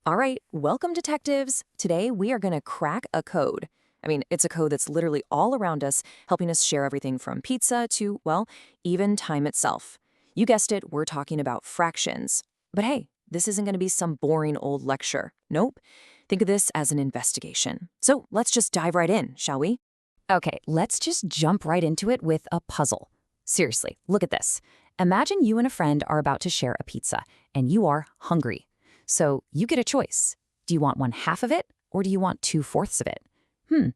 All right, welcome detectives. Today we are going to crack a code. It's a code that's literally all around us, helping us share everything from pizza to, well, even time itself. You guessed it, we're talking about fractions. But hey, this isn't going to be some boring old lecture. Nope. Think of this as an investigation. So let's just dive right in, shall we? Okay, let's just jump right into it with a puzzle. Seriously, look at this. Imagine you and a friend are about to share a pizza, and you are hungry. So you get a choice. Do you want 1/2 of it, or do you want 2/4 of it?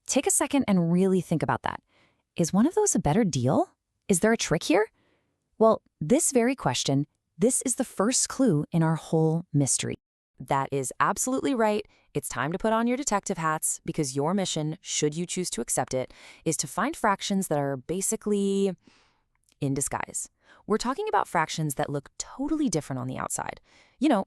Take a second and really think about that. Is one of those a better deal? Is there a trick here? Well, this very question, this is the first clue in our whole mystery. That is absolutely right. It's time to put on your detective hats because your mission, should you choose to accept it, is to find fractions that are basically in disguise. We're talking about fractions that look totally different on the outside,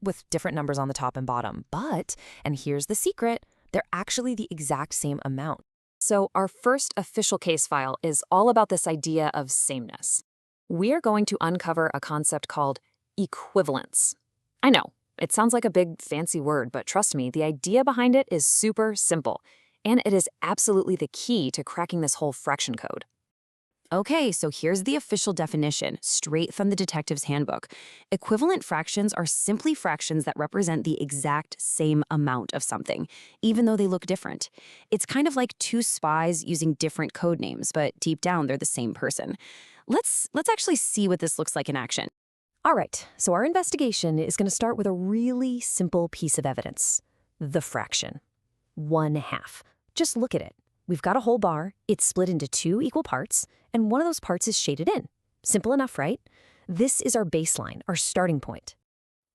with different numbers on the top and bottom. But, and here's the secret, they're actually the exact same amount. So our first official case file is all about this idea of sameness. We are going to uncover a concept called equivalence. I know, it sounds like a big fancy word, but trust me, the idea behind it is super simple, and it is absolutely the key to cracking this whole fraction code. Okay, so here's the official definition, straight from the detective's handbook. Equivalent fractions are simply fractions that represent the exact same amount of something, even though they look different. It's kind of like two spies using different code names, but deep down they're the same person. Let's actually see what this looks like in action. All right, so our investigation is going to start with a really simple piece of evidence. The fraction. 1/2. Just look at it. We've got a whole bar, it's split into two equal parts, and one of those parts is shaded in. Simple enough, right? This is our baseline, our starting point.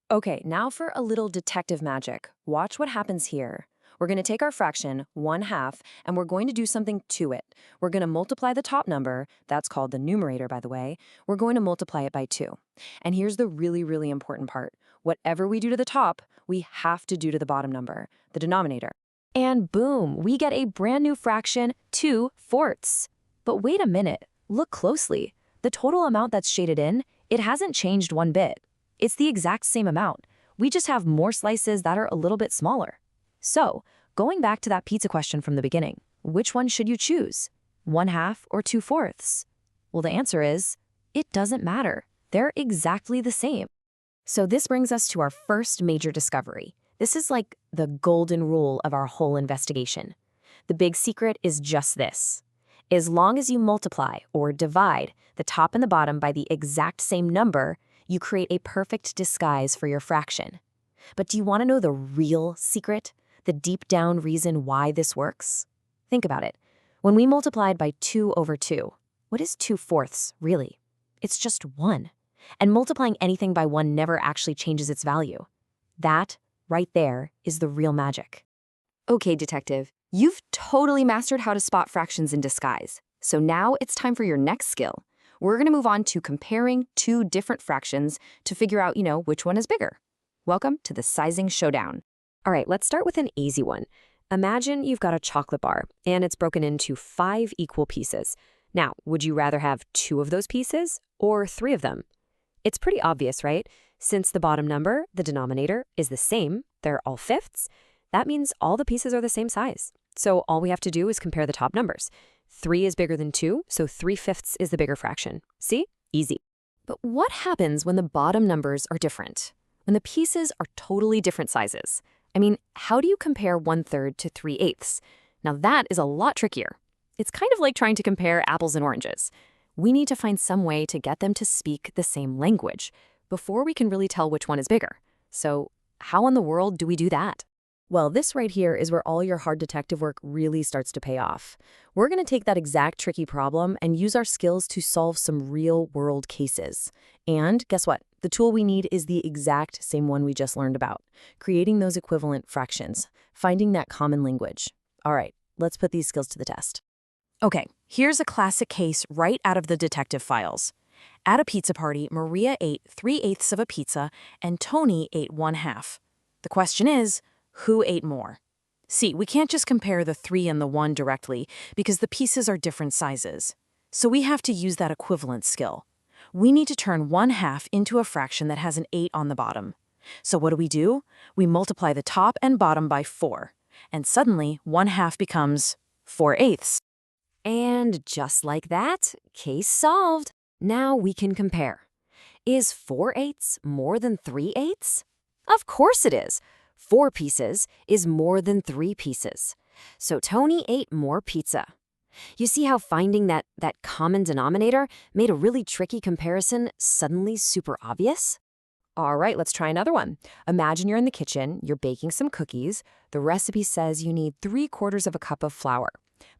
Okay, now for a little detective magic. Watch what happens here. We're going to take our fraction, 1/2, and we're going to do something to it. We're going to multiply the top number, that's called the numerator, by the way. We're going to multiply it by 2. And here's the really, really important part. Whatever we do to the top, we have to do to the bottom number, the denominator. And boom, we get a brand new fraction, 2/4. But wait a minute, look closely. The total amount that's shaded in, it hasn't changed one bit. It's the exact same amount. We just have more slices that are a little bit smaller. So, going back to that pizza question from the beginning, which one should you choose? 1/2 or 2/4? Well, the answer is, it doesn't matter. They're exactly the same. So this brings us to our first major discovery. This is like the golden rule of our whole investigation. The big secret is just this. As long as you multiply or divide the top and the bottom by the exact same number, you create a perfect disguise for your fraction. But do you want to know the real secret? The deep down reason why this works? Think about it. When we multiplied by 2/2, what is 2/4 really? It's just 1. And multiplying anything by 1 never actually changes its value. That right there is the real magic. Okay, detective, you've totally mastered how to spot fractions in disguise. So now it's time for your next skill. We're going to move on to comparing two different fractions to figure out, which one is bigger. Welcome to the sizing showdown. All right, let's start with an easy one. Imagine you've got a chocolate bar, and it's broken into 5 equal pieces. Now, would you rather have 2 of those pieces or 3 of them? It's pretty obvious, right? Since the bottom number, the denominator, is the same, they're all fifths, that means all the pieces are the same size. So all we have to do is compare the top numbers. 3 is bigger than 2, so 3/5 is the bigger fraction. See? Easy. But what happens when the bottom numbers are different? When the pieces are totally different sizes? How do you compare 1/3 to 3/8? Now that is a lot trickier. It's kind of like trying to compare apples and oranges. We need to find some way to get them to speak the same language before we can really tell which one is bigger. So how in the world do we do that? Well, this right here is where all your hard detective work really starts to pay off. We're going to take that exact tricky problem and use our skills to solve some real-world cases. And guess what? The tool we need is the exact same one we just learned about, creating those equivalent fractions, finding that common language. All right, let's put these skills to the test. Okay, here's a classic case right out of the detective files. At a pizza party, Maria ate 3/8 of a pizza and Tony ate 1/2. The question is, who ate more? See, we can't just compare the 3 and the 1 directly because the pieces are different sizes. So we have to use that equivalence skill. We need to turn 1/2 into a fraction that has an 8 on the bottom. So what do? We multiply the top and bottom by 4. And suddenly, 1/2 becomes 4/8. And just like that, case solved. Now we can compare. Is 4/8 more than 3/8? Of course it is. 4 pieces is more than 3 pieces. So Tony ate more pizza. You see how finding that common denominator made a really tricky comparison suddenly super obvious? All right, let's try another one. Imagine you're in the kitchen, you're baking some cookies. The recipe says you need 3/4 of a cup of flour.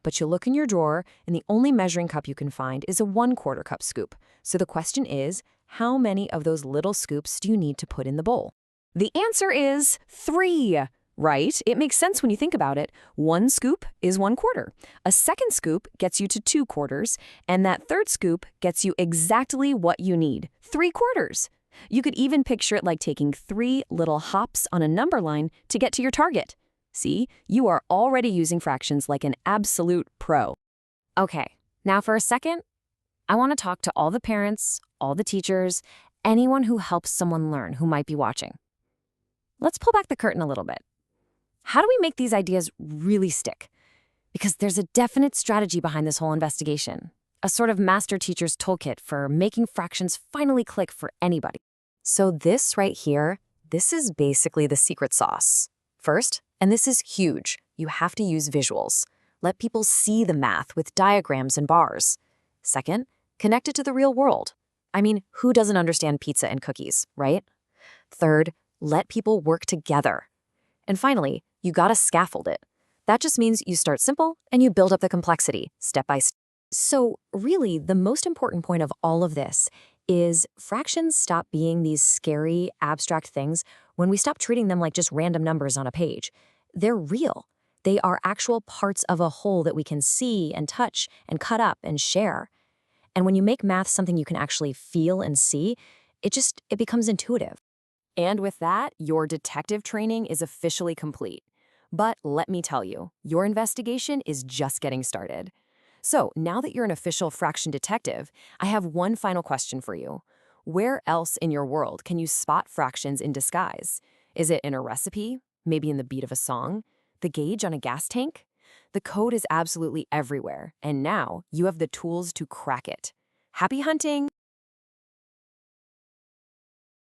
But you look in your drawer, and the only measuring cup you can find is a 1/4 cup scoop. So the question is, how many of those little scoops do you need to put in the bowl? The answer is 3. Right? It makes sense when you think about it. 1 scoop is 1/4. A second scoop gets you to 2/4, and that third scoop gets you exactly what you need, 3/4. You could even picture it like taking 3 little hops on a number line to get to your target. See, you are already using fractions like an absolute pro. Okay, now for a second, I want to talk to all the parents, all the teachers, anyone who helps someone learn who might be watching. Let's pull back the curtain a little bit. How do we make these ideas really stick? Because there's a definite strategy behind this whole investigation, a sort of master teacher's toolkit for making fractions finally click for anybody. So this right here, this is basically the secret sauce. First, and this is huge, you have to use visuals. Let people see the math with diagrams and bars. Second, connect it to the real world. I mean, who doesn't understand pizza and cookies, right? Third, let people work together. And finally, you gotta scaffold it. That just means you start simple and you build up the complexity, step by step. So really, the most important point of all of this is fractions stop being these scary, abstract things when we stop treating them like just random numbers on a page. They're real. They are actual parts of a whole that we can see and touch and cut up and share. And when you make math something you can actually feel and see, it becomes intuitive. And with that, your detective training is officially complete. But let me tell you, your investigation is just getting started. So now that you're an official fraction detective, I have one final question for you. Where else in your world can you spot fractions in disguise? Is it in a recipe? Maybe in the beat of a song? The gauge on a gas tank? The code is absolutely everywhere, and now you have the tools to crack it. Happy hunting!